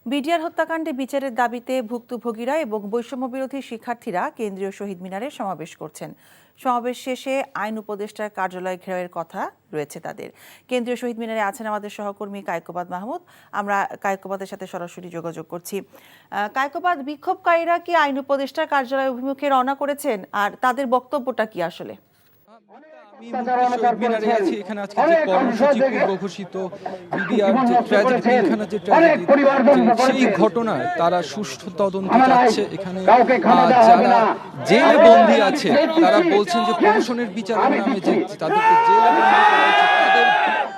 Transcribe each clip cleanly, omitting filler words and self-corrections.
BDR হত্যাকাণ্ডে বিচারের দাবিতে ভুক্তভোগীরা এবং বৈষম্যবিরোধী শিক্ষার্থীরা কেন্দ্রীয় শহীদ মিনারে সমাবেশ করছেন। সমাবেশ শেষে আইন উপদেষ্টার কার্যালয় ঘেরাওয়ের কথা রয়েছে তাদের। কেন্দ্রীয় শহীদ মিনারে আছেন আমাদের সহকর্মী কায়কোবাদ মাহমুদ। আমরা কায়কোবাদের সাথে সরাসরি যোগাযোগ করছি। কায়কোবাদ, বিক্ষোভকারীরা কি আইন উপদেষ্টার কার্যালয় অভিমুখে রওনা করেছেন, আর তাদের বক্তব্যটা কি আসলে? শহীদ মিনারে আছি। এখানে আজকে যে কর্মসূচি পূর্ব ঘোষিত বিডিআর যে ট্র্যাজেডি, পিলখানার যে ট্র্যাজেডি, সেই ঘটনায় তারা সুষ্ঠু তদন্ত চাচ্ছে। এখানে যারা জেলে বন্দী আছে তারা বলছেন যে প্রহসনের বিচারের নামে যে তাদেরকে জেলে বন্দী করা হচ্ছে, তাদের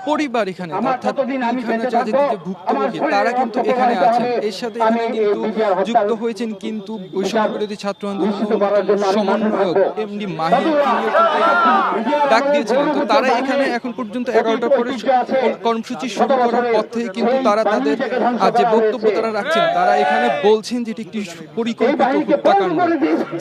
পরিবার এখানে অর্থাৎ পিলখানা ট্র্যাজেডিতে যে ভুক্তভোগী তারা কিন্তু এখানে আছেন। এর সাথে এখানে কিন্তু যুক্ত হয়েছেন কিন্তু বৈষম্য বিরোধী ছাত্র আন্দোলনের সমন্বয়ক এমডি মাহির, তিনিও কিন্তু ডাক দিয়েছিলেন। তো তারা এখানে এখন পর্যন্ত 11টার পরে কর্মসূচি শুরু করার পর থেকে কিন্তু তারা তাদের যে বক্তব্য তারা রাখছেন, তারা এখানে বলছেন যে এটি একটি পরিকল্পিত হত্যাকাণ্ড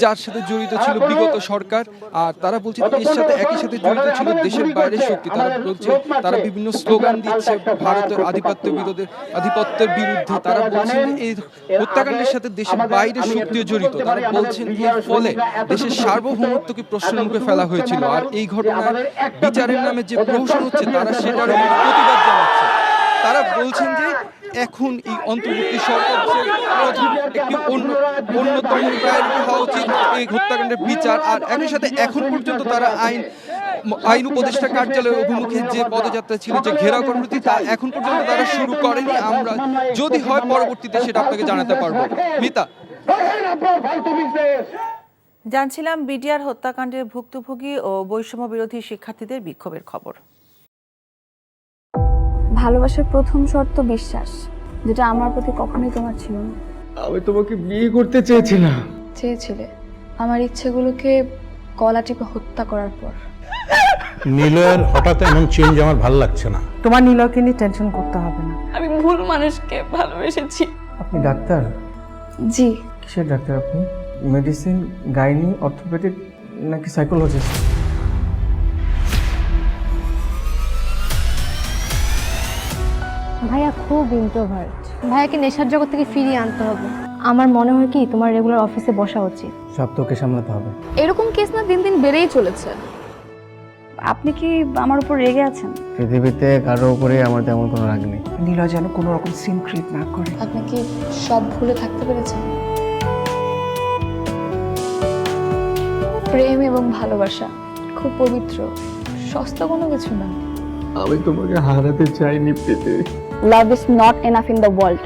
যার সাথে জড়িত ছিল বিগত সরকার। আর তারা বলছেন এর সাথে একই সাথে জড়িত ছিল দেশের বাইরের শক্তি। তারা বলছে তারা বিভিন্ন স্লোগান দিচ্ছে ভারতের আধিপত্যের বিরুদ্ধে। তারা বলছেন এই হত্যাকাণ্ডের সাথে দেশের বাইরের শক্তিও জড়িত। তারা বলছেন এর ফলে দেশের সার্বভৌমত্বকে প্রশ্নের মুখে ফেলা হয়েছিল। আর এই ঘটনার বিচারের নামে যে প্রহসন হচ্ছে তারা সেটার প্রতিবাদ জানাচ্ছে। তারা বলছেন যে এখন এই অন্তর্বর্তী সরকার একটি অন্যতম প্রায়োরিটি হওয়া উচিত এই হত্যাকাণ্ডের বিচার। আর একই সাথে এখন পর্যন্ত তারা আইন উপদেষ্টা কার্যালয়ের অভিমুখে যে পদযাত্রা ছিল, যে ঘেরাও কর্মসূচি, তা এখন পর্যন্ত তারা শুরু করেনি। আমরা যদি হয় পরবর্তীতে সেটা আপনাকে জানাতে পারবো। মিতা, জানছিলাম বিডিআর হত্যাকাণ্ডের ভুক্তভোগী ও বৈষম্য বিরোধী শিক্ষার্থীদের বিক্ষোভের খবর। ভালোবাসার প্রথম শর্ত বিশ্বাস, যেটা আমার প্রতি কখনোই তোমার ছিল না। আমি তোমাকে বিয়ে করতে চেয়েছিলাম। চেয়েছিলে আমার ইচ্ছেগুলোকে গলা টিপে হত্যা করার পর। নিলয়ের হঠাৎ এমন চেঞ্জ আমার ভালো লাগছে না। তোমার নিলয়কে নিয়ে টেনশন করতে হবে না। আমি ভুল মানুষকে ভালোবেসেছি। আপনি ডাক্তার? জি। কিসের ডাক্তার আপনি? মেডিসিন, গাইনি, অর্থোপেডিক নাকি সাইকোলজিস্ট? ভাইয়া খুব ইন্ট্রোভার্ট। ভাইয়াকে নেশার জগৎ থেকে ফিরিয়ে আনতে হবে। আমার মনে হয় কি তোমার রেগুলার অফিসে বসা উচিত। সব তোকে সামলাতে হবে। এরকম কেস না দিন দিন বেড়েই চলেছে। আপনি কি আমার উপর রেগে আছেন? পৃথিবীতে কারো উপরে আমার তেমন কোনো রাগ নেই। নিলয় যেন কোনো রকম সিন ক্রিয়েট না করে। আপনি কি সব ভুলে থাকতে পেরেছেন? প্রেম এবং ভালোবাসা খুব পবিত্র, সস্তা কোনো কিছু না। আমি তোমাকে হারাতে চাইনি পেতে। Love is not enough in the world.